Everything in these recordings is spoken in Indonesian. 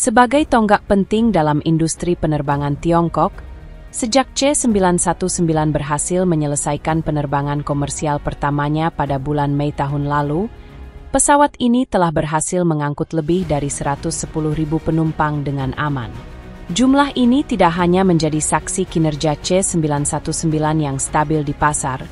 Sebagai tonggak penting dalam industri penerbangan Tiongkok, sejak C919 berhasil menyelesaikan penerbangan komersial pertamanya pada bulan Mei tahun lalu, pesawat ini telah berhasil mengangkut lebih dari 110.000 penumpang dengan aman. Jumlah ini tidak hanya menjadi saksi kinerja C919 yang stabil di pasar,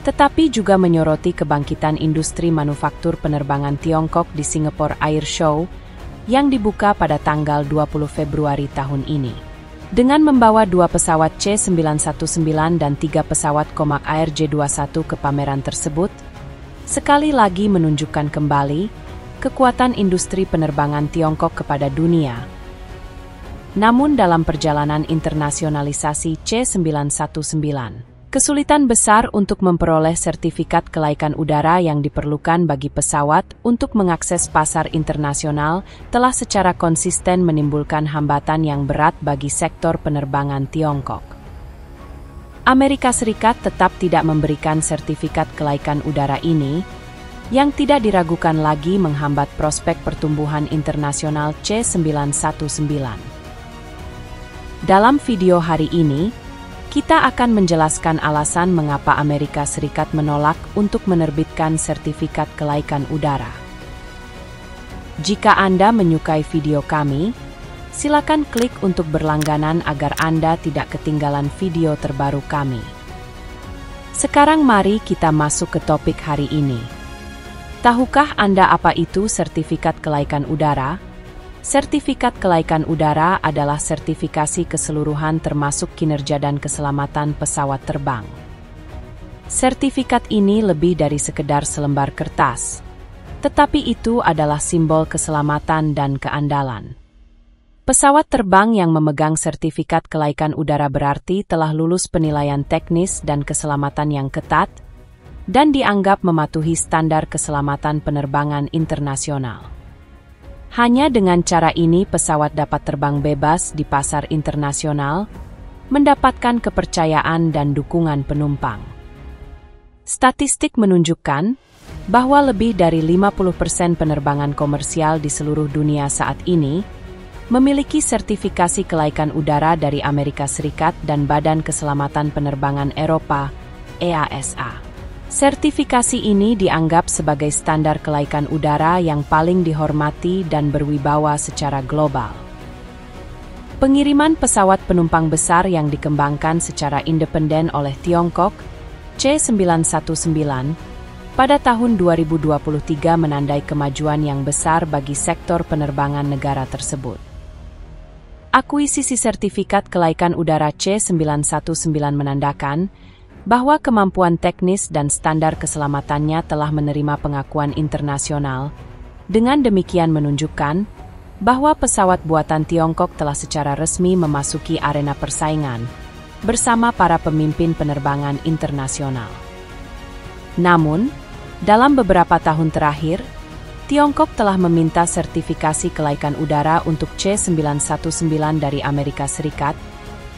tetapi juga menyoroti kebangkitan industri manufaktur penerbangan Tiongkok di Singapore Air Show yang dibuka pada tanggal 20 Februari tahun ini. Dengan membawa 2 pesawat C919 dan 3 pesawat Comac Air J21 ke pameran tersebut, sekali lagi menunjukkan kembali kekuatan industri penerbangan Tiongkok kepada dunia. Namun dalam perjalanan internasionalisasi C919, kesulitan besar untuk memperoleh sertifikat kelaikan udara yang diperlukan bagi pesawat untuk mengakses pasar internasional telah secara konsisten menimbulkan hambatan yang berat bagi sektor penerbangan Tiongkok. Amerika Serikat tetap tidak memberikan sertifikat kelaikan udara ini, yang tidak diragukan lagi menghambat prospek pertumbuhan internasional C919. Dalam video hari ini, kita akan menjelaskan alasan mengapa Amerika Serikat menolak untuk menerbitkan sertifikat kelaikan udara. Jika Anda menyukai video kami, silakan klik untuk berlangganan agar Anda tidak ketinggalan video terbaru kami. Sekarang mari kita masuk ke topik hari ini. Tahukah Anda apa itu sertifikat kelaikan udara? Sertifikat kelaikan udara adalah sertifikasi keseluruhan termasuk kinerja dan keselamatan pesawat terbang. Sertifikat ini lebih dari sekedar selembar kertas, tetapi itu adalah simbol keselamatan dan keandalan. Pesawat terbang yang memegang sertifikat kelaikan udara berarti telah lulus penilaian teknis dan keselamatan yang ketat dan dianggap mematuhi standar keselamatan penerbangan internasional. Hanya dengan cara ini pesawat dapat terbang bebas di pasar internasional, mendapatkan kepercayaan dan dukungan penumpang. Statistik menunjukkan bahwa lebih dari 50% penerbangan komersial di seluruh dunia saat ini memiliki sertifikasi kelaikan udara dari Amerika Serikat dan Badan Keselamatan Penerbangan Eropa, EASA. Sertifikasi ini dianggap sebagai standar kelaikan udara yang paling dihormati dan berwibawa secara global. Pengiriman pesawat penumpang besar yang dikembangkan secara independen oleh Tiongkok, C919, pada tahun 2023 menandai kemajuan yang besar bagi sektor penerbangan negara tersebut. Akuisisi sertifikat kelaikan udara C919 menandakan bahwa kemampuan teknis dan standar keselamatannya telah menerima pengakuan internasional. Dengan demikian menunjukkan bahwa pesawat buatan Tiongkok telah secara resmi memasuki arena persaingan bersama para pemimpin penerbangan internasional. Namun, dalam beberapa tahun terakhir, Tiongkok telah meminta sertifikasi kelaikan udara untuk C919 dari Amerika Serikat,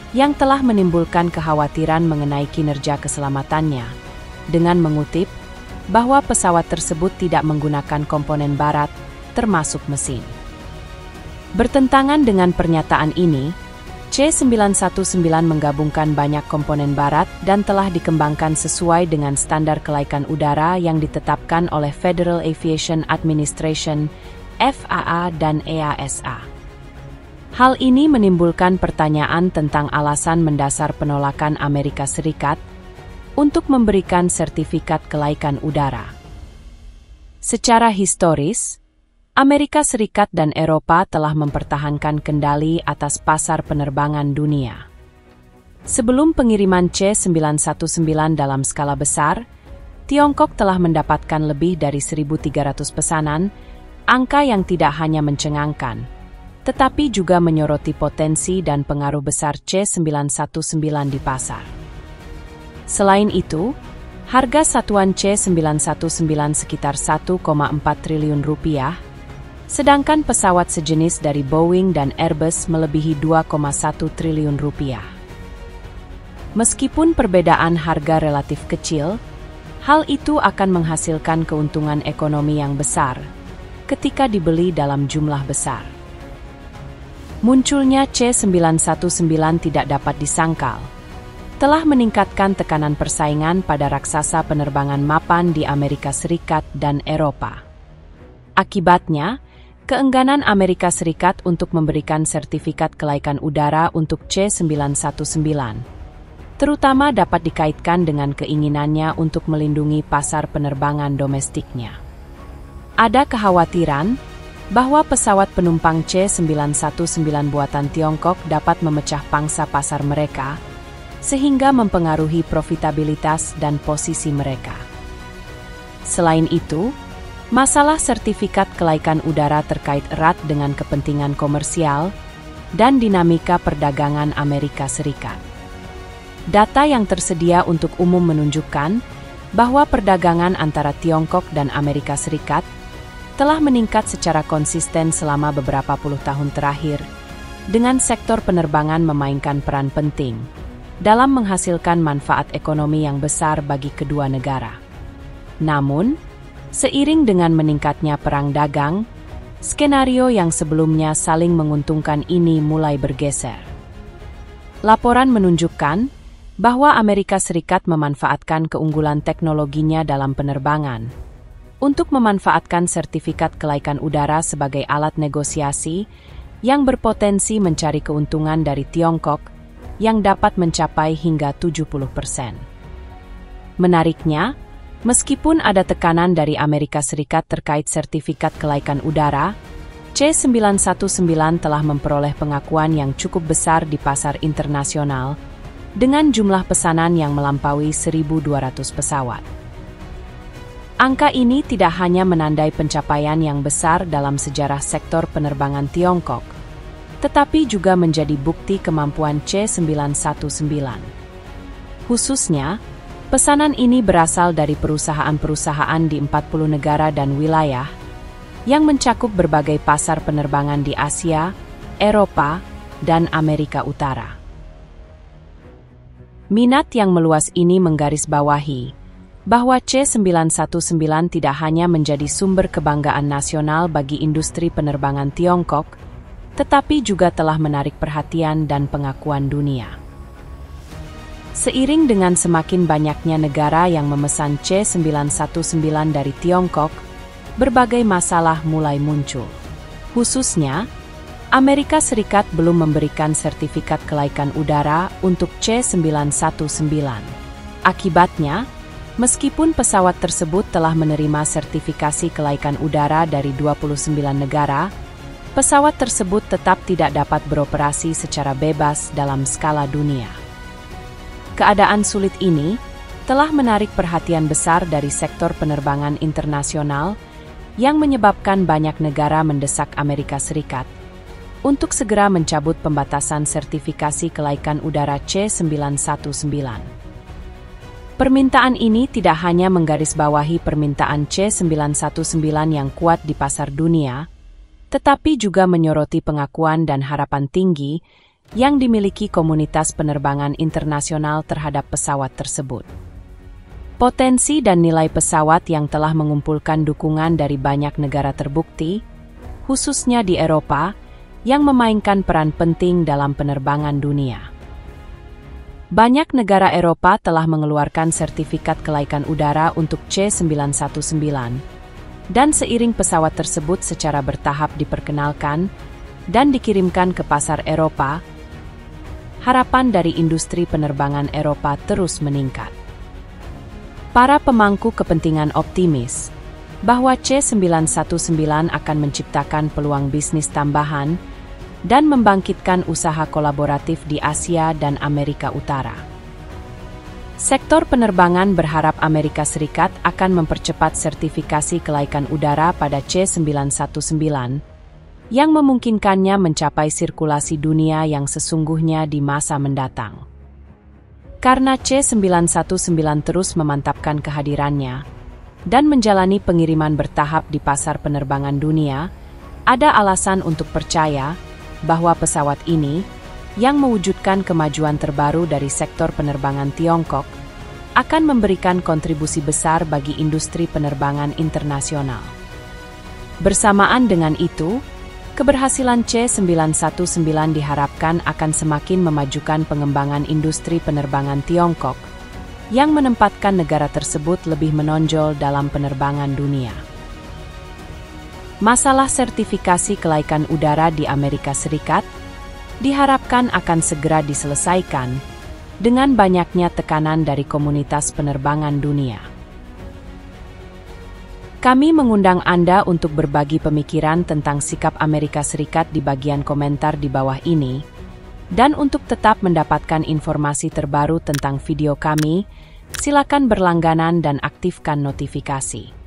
yang telah menimbulkan kekhawatiran mengenai kinerja keselamatannya, dengan mengutip bahwa pesawat tersebut tidak menggunakan komponen barat, termasuk mesin. Bertentangan dengan pernyataan ini, C919 menggabungkan banyak komponen barat dan telah dikembangkan sesuai dengan standar kelaikan udara yang ditetapkan oleh Federal Aviation Administration, FAA dan EASA. Hal ini menimbulkan pertanyaan tentang alasan mendasar penolakan Amerika Serikat untuk memberikan sertifikat kelaikan udara. Secara historis, Amerika Serikat dan Eropa telah mempertahankan kendali atas pasar penerbangan dunia. Sebelum pengiriman C919 dalam skala besar, Tiongkok telah mendapatkan lebih dari 1.300 pesanan, angka yang tidak hanya mencengangkan, tetapi juga menyoroti potensi dan pengaruh besar C919 di pasar. Selain itu, harga satuan C919 sekitar 1,4 triliun rupiah, sedangkan pesawat sejenis dari Boeing dan Airbus melebihi 2,1 triliun rupiah. Meskipun perbedaan harga relatif kecil, hal itu akan menghasilkan keuntungan ekonomi yang besar ketika dibeli dalam jumlah besar. Munculnya C919 tidak dapat disangkal. Telah meningkatkan tekanan persaingan pada raksasa penerbangan mapan di Amerika Serikat dan Eropa. Akibatnya, keengganan Amerika Serikat untuk memberikan sertifikat kelaikan udara untuk C919, terutama dapat dikaitkan dengan keinginannya untuk melindungi pasar penerbangan domestiknya. Ada kekhawatiran bahwa pesawat penumpang C919 buatan Tiongkok dapat memecah pangsa pasar mereka, sehingga mempengaruhi profitabilitas dan posisi mereka. Selain itu, masalah sertifikat kelaikan udara terkait erat dengan kepentingan komersial dan dinamika perdagangan Amerika Serikat. Data yang tersedia untuk umum menunjukkan bahwa perdagangan antara Tiongkok dan Amerika Serikat telah meningkat secara konsisten selama beberapa puluh tahun terakhir, dengan sektor penerbangan memainkan peran penting dalam menghasilkan manfaat ekonomi yang besar bagi kedua negara. Namun, seiring dengan meningkatnya perang dagang, skenario yang sebelumnya saling menguntungkan ini mulai bergeser. Laporan menunjukkan bahwa Amerika Serikat memanfaatkan keunggulan teknologinya dalam penerbangan untuk memanfaatkan sertifikat kelaikan udara sebagai alat negosiasi yang berpotensi mencari keuntungan dari Tiongkok yang dapat mencapai hingga 70%. Menariknya, meskipun ada tekanan dari Amerika Serikat terkait sertifikat kelaikan udara, C919 telah memperoleh pengakuan yang cukup besar di pasar internasional dengan jumlah pesanan yang melampaui 1.200 pesawat. Angka ini tidak hanya menandai pencapaian yang besar dalam sejarah sektor penerbangan Tiongkok, tetapi juga menjadi bukti kemampuan C919. Khususnya, pesanan ini berasal dari perusahaan-perusahaan di 40 negara dan wilayah yang mencakup berbagai pasar penerbangan di Asia, Eropa, dan Amerika Utara. Minat yang meluas ini menggarisbawahi bahwa C919 tidak hanya menjadi sumber kebanggaan nasional bagi industri penerbangan Tiongkok, tetapi juga telah menarik perhatian dan pengakuan dunia. Seiring dengan semakin banyaknya negara yang memesan C919 dari Tiongkok, berbagai masalah mulai muncul. Khususnya, Amerika Serikat belum memberikan sertifikat kelaikan udara untuk C919. Akibatnya, meskipun pesawat tersebut telah menerima sertifikasi kelaikan udara dari 29 negara, pesawat tersebut tetap tidak dapat beroperasi secara bebas dalam skala dunia. Keadaan sulit ini telah menarik perhatian besar dari sektor penerbangan internasional yang menyebabkan banyak negara mendesak Amerika Serikat untuk segera mencabut pembatasan sertifikasi kelaikan udara C919. Permintaan ini tidak hanya menggarisbawahi permintaan C919 yang kuat di pasar dunia, tetapi juga menyoroti pengakuan dan harapan tinggi yang dimiliki komunitas penerbangan internasional terhadap pesawat tersebut. Potensi dan nilai pesawat yang telah mengumpulkan dukungan dari banyak negara terbukti, khususnya di Eropa, yang memainkan peran penting dalam penerbangan dunia. Banyak negara Eropa telah mengeluarkan sertifikat kelaikan udara untuk C919, dan seiring pesawat tersebut secara bertahap diperkenalkan dan dikirimkan ke pasar Eropa, harapan dari industri penerbangan Eropa terus meningkat. Para pemangku kepentingan optimis bahwa C919 akan menciptakan peluang bisnis tambahan dan membangkitkan usaha kolaboratif di Asia dan Amerika Utara. Sektor penerbangan berharap Amerika Serikat akan mempercepat sertifikasi kelaikan udara pada C919, yang memungkinkannya mencapai sirkulasi dunia yang sesungguhnya di masa mendatang. Karena C919 terus memantapkan kehadirannya dan menjalani pengiriman bertahap di pasar penerbangan dunia, ada alasan untuk percaya bahwa pesawat ini, yang mewujudkan kemajuan terbaru dari sektor penerbangan Tiongkok, akan memberikan kontribusi besar bagi industri penerbangan internasional. Bersamaan dengan itu, Keberhasilan C919 diharapkan akan semakin memajukan pengembangan industri penerbangan Tiongkok, yang menempatkan negara tersebut lebih menonjol dalam penerbangan dunia. Masalah sertifikasi kelaikan udara di Amerika Serikat diharapkan akan segera diselesaikan dengan banyaknya tekanan dari komunitas penerbangan dunia. Kami mengundang Anda untuk berbagi pemikiran tentang sikap Amerika Serikat di bagian komentar di bawah ini, dan untuk tetap mendapatkan informasi terbaru tentang video kami, silakan berlangganan dan aktifkan notifikasi.